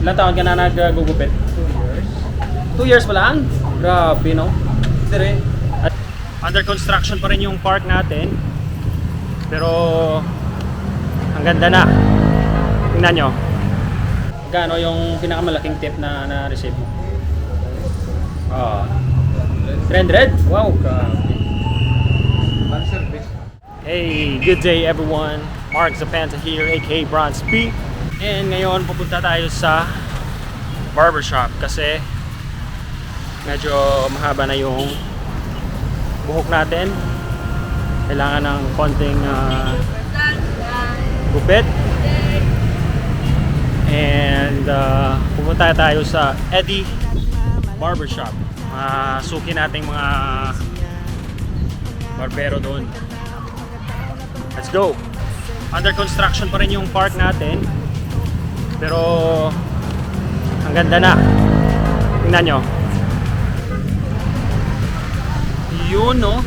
Ilang taon ka na naggugupit? 2 years pa lang? Grabe, no? Dire. At under construction pa rin yung park natin. Pero ang ganda na. Tingnan nyo. Gano yung pinakamalaking tip na na-receive mo? 300? Wow, grabe. Hey, good day everyone. Mark Zapanta here, aka Bronze P. And ngayon pupunta tayo sa barbershop kasi medyo mahaba na yung buhok natin. Kailangan ng konting gupit. And pupunta tayo sa Eddie Barbershop. Suki nating mga barbero doon. Let's go! Under construction pa rin yung park natin. Pero ang ganda na. Tingnan nyo. Yun, no?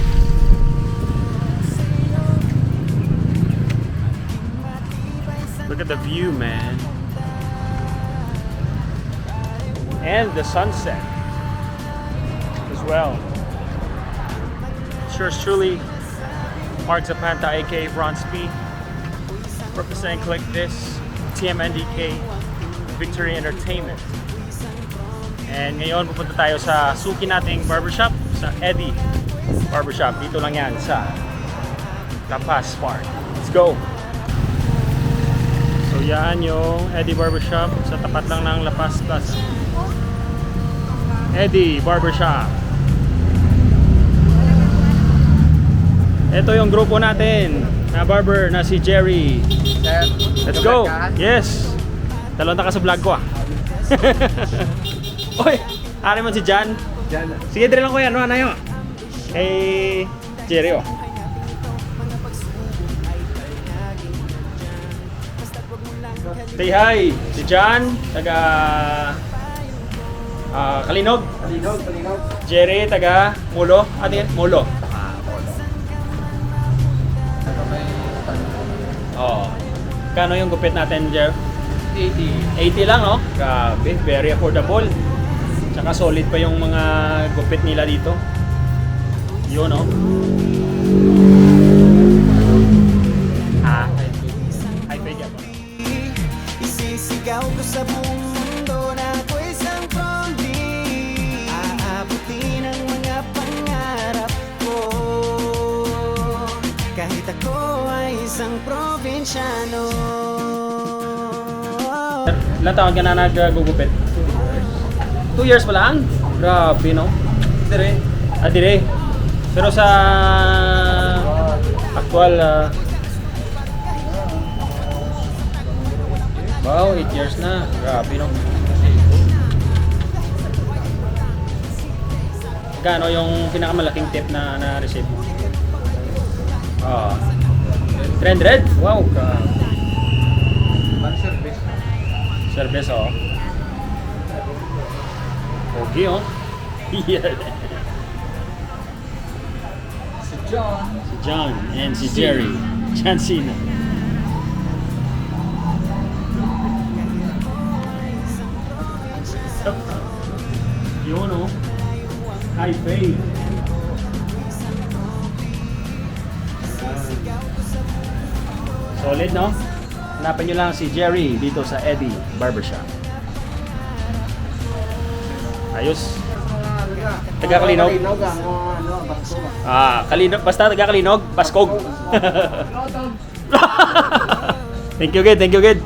Look at the view, man. And the sunset as well. Sure, truly Mark Zapanta, aka Bronze P, representing Click This, TMNDK, Victory Entertainment. And ngayon pupunta tayo sa suki nating barbershop, sa Eddie Barbershop. Dito lang yan sa La Paz Park. Let's go! So yan yung Eddie Barbershop, sa tapat lang ng La Paz Plus. Eddie Barbershop. Ito yung grupo natin na barber na si Jerry. Let's go! Yes! Dalawang taka sa vlog ko Oy! Ari mo si Jan? Sige, dire lang ko yan. Ano yun? Hey, Jerry Say hi! Si Jan, taga Kalinog. Jerry, taga Mulo. Ano yan? Mulo. Kano yung gupit natin, Jeff? 80 lang, no? Grabe, very affordable. Tsaka solid pa yung mga gupit nila dito. Yun, no? High pay yan. Isisigaw ko sa buong mundo na ako isang zombie. Aabutin ang mga pangarap ko. Kahit ako ay isang probinsyano. Ilang taon ka na naggugupit? 2 years pa lang? Grabe, no? Dire. Dire. Pero sa actual wow, 8 years na. Grabe, no? Gano yung pinakamalaking tip na na-receive mo? 300? Wow, grabe. Service, Okay, Yeah. Si John. Si John and si Jerry. John Cena. Yun, high pay. Solid, no? Hanapin nyo lang si Jerry dito sa Eddie Barbershop. Ayos. Taga Kalinog? Kalinog. Basta taga Kalinog, Baskog. Thank you, good.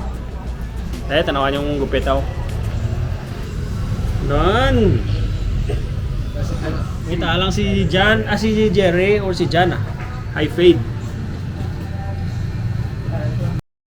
Tanawan yung gupit ako. Doon. Kita lang si Jan, si Jerry or si Jan. High fade.